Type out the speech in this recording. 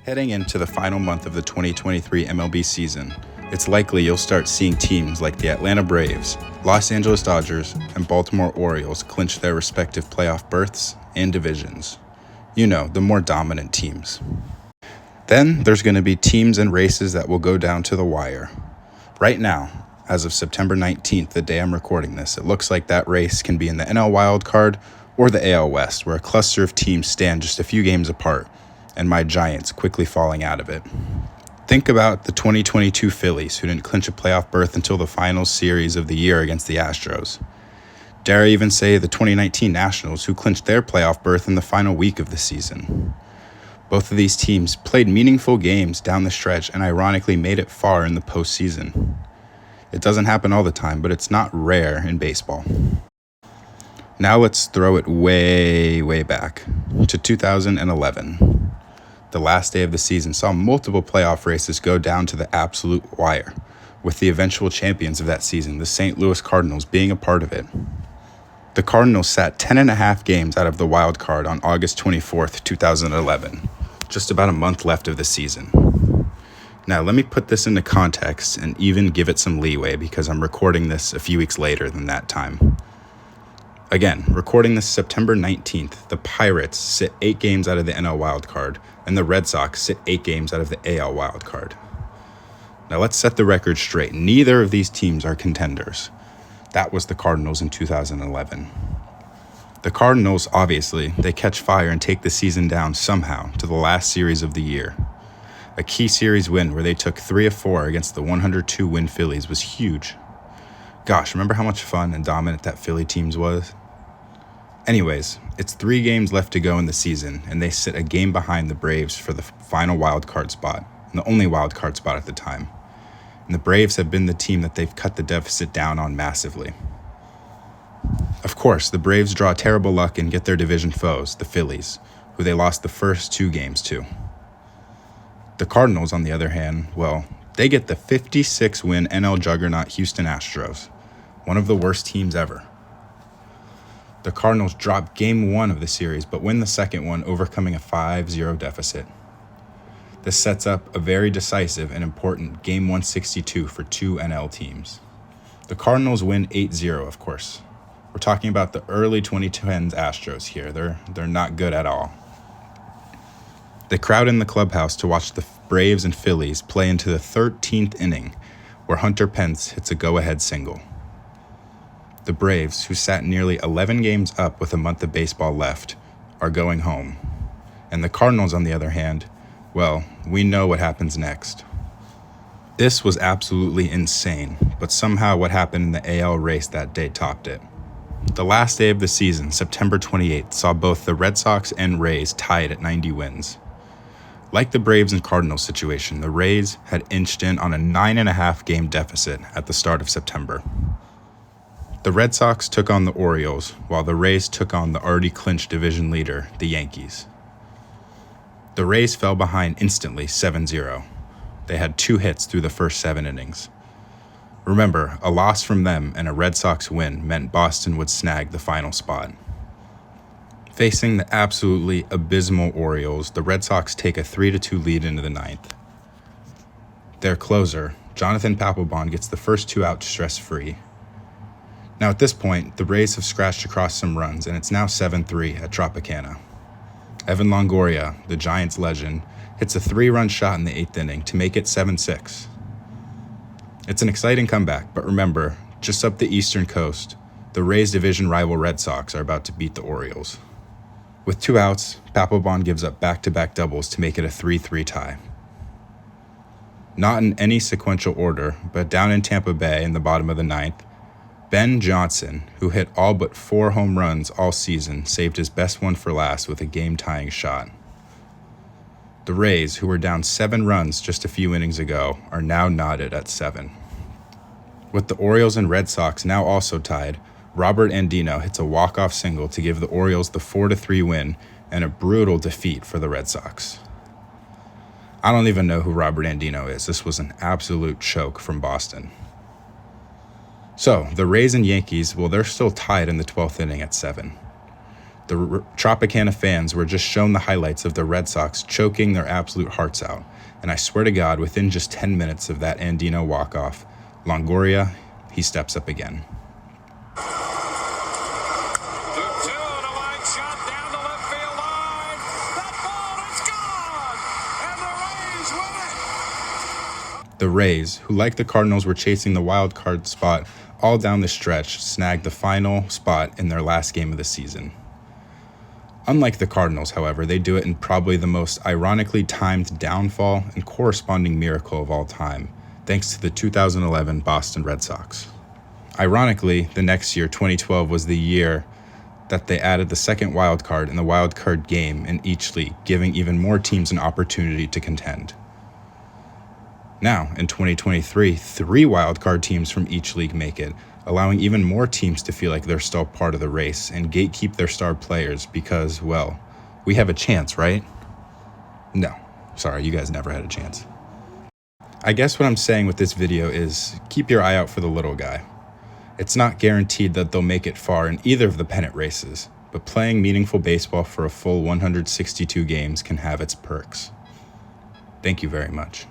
Heading into the final month of the 2023 MLB season, it's likely you'll start seeing teams like the Atlanta Braves, Los Angeles Dodgers, and Baltimore Orioles clinch their respective playoff berths and divisions. You know, the more dominant teams. Then there's going to be teams and races that will go down to the wire. Right now, as of September 19th, the day I'm recording this, it looks like that race can be in the NL Wild Card or the AL West, where a cluster of teams stand just a few games apart, and my Giants quickly falling out of it. Think about the 2022 Phillies, who didn't clinch a playoff berth until the final series of the year against the Astros. Dare I even say the 2019 Nationals, who clinched their playoff berth in the final week of the season. Both of these teams played meaningful games down the stretch and ironically made it far in the postseason. It doesn't happen all the time, but it's not rare in baseball. Now let's throw it way back to 2011. The last day of the season saw multiple playoff races go down to the absolute wire, with the eventual champions of that season, the St. Louis Cardinals, being a part of it. The Cardinals sat 10.5 games out of the wild card on August 24th, 2011, just about a month left of the season. Now, let me put this into context and even give it some leeway because I'm recording this a few weeks later than that time. Again, recording this September 19th, the Pirates sit 8 games out of the NL wildcard, and the Red Sox sit 8 games out of the AL wildcard. Now let's set the record straight. Neither of these teams are contenders. That was the Cardinals in 2011. The Cardinals, obviously, they catch fire and take the season down somehow to the last series of the year. A key series win where they took 3 of 4 against the 102-win Phillies was huge. Gosh, remember how much fun and dominant that Philly team was? Anyways, it's 3 games left to go in the season, and they sit a game behind the Braves for the final wild card spot, and the only wild card spot at the time. And the Braves have been the team that they've cut the deficit down on massively. Of course, the Braves draw terrible luck and get their division foes, the Phillies, who they lost the first 2 games to. The Cardinals, on the other hand, well, they get the 56-win NL juggernaut Houston Astros, one of the worst teams ever. The Cardinals drop Game 1 of the series, but win the second one, overcoming a 5-0 deficit. This sets up a very decisive and important Game 162 for 2 NL teams. The Cardinals win 8-0, of course. We're talking about the early 2010s Astros here. They're not good at all. They crowd in the clubhouse to watch the Braves and Phillies play into the 13th inning, where Hunter Pence hits a go-ahead single. The Braves, who sat nearly 11 games up with a month of baseball left, are going home. And the Cardinals, on the other hand, well, we know what happens next. This was absolutely insane, but somehow what happened in the AL race that day topped it. The last day of the season, September 28th, saw both the Red Sox and Rays tied at 90 wins. Like the Braves and Cardinals situation, the Rays had inched in on a 9.5 game deficit at the start of September. The Red Sox took on the Orioles, while the Rays took on the already clinched division leader, the Yankees. The Rays fell behind instantly, 7-0. They had 2 hits through the first 7 innings. Remember, a loss from them and a Red Sox win meant Boston would snag the final spot. Facing the absolutely abysmal Orioles, the Red Sox take a 3-2 lead into the 9th. Their closer, Jonathan Papelbon, gets the first 2 out stress-free. Now at this point, the Rays have scratched across some runs, and it's now 7-3 at Tropicana. Evan Longoria, the Giants legend, hits a 3-run shot in the 8th inning to make it 7-6. It's an exciting comeback, but remember, just up the eastern coast, the Rays' division rival Red Sox are about to beat the Orioles. With 2 outs, Papelbon gives up back-to-back doubles to make it a 3-3 tie. Not in any sequential order, but down in Tampa Bay in the bottom of the 9th, Ben Johnson, who hit all but 4 home runs all season, saved his best one for last with a game-tying shot. The Rays, who were down 7 runs just a few innings ago, are now knotted at 7. With the Orioles and Red Sox now also tied, Robert Andino hits a walk-off single to give the Orioles the 4-3 win and a brutal defeat for the Red Sox. I don't even know who Robert Andino is. This was an absolute choke from Boston. So, the Rays and Yankees, well, they're still tied in the 12th inning at 7. The Tropicana fans were just shown the highlights of the Red Sox choking their absolute hearts out, and I swear to God, within just 10 minutes of that Andino walk-off, Longoria, he steps up again. The Rays, who like the Cardinals were chasing the wild card spot all down the stretch, snagged the final spot in their last game of the season. Unlike the Cardinals, however, they do it in probably the most ironically timed downfall and corresponding miracle of all time, thanks to the 2011 Boston Red Sox. Ironically, the next year, 2012, was the year that they added the second wild card in the wild card game in each league, giving even more teams an opportunity to contend. Now, in 2023, 3 wildcard teams from each league make it, allowing even more teams to feel like they're still part of the race and gatekeep their star players because, well, we have a chance, right? No, sorry, you guys never had a chance. I guess what I'm saying with this video is keep your eye out for the little guy. It's not guaranteed that they'll make it far in either of the pennant races, but playing meaningful baseball for a full 162 games can have its perks. Thank you very much.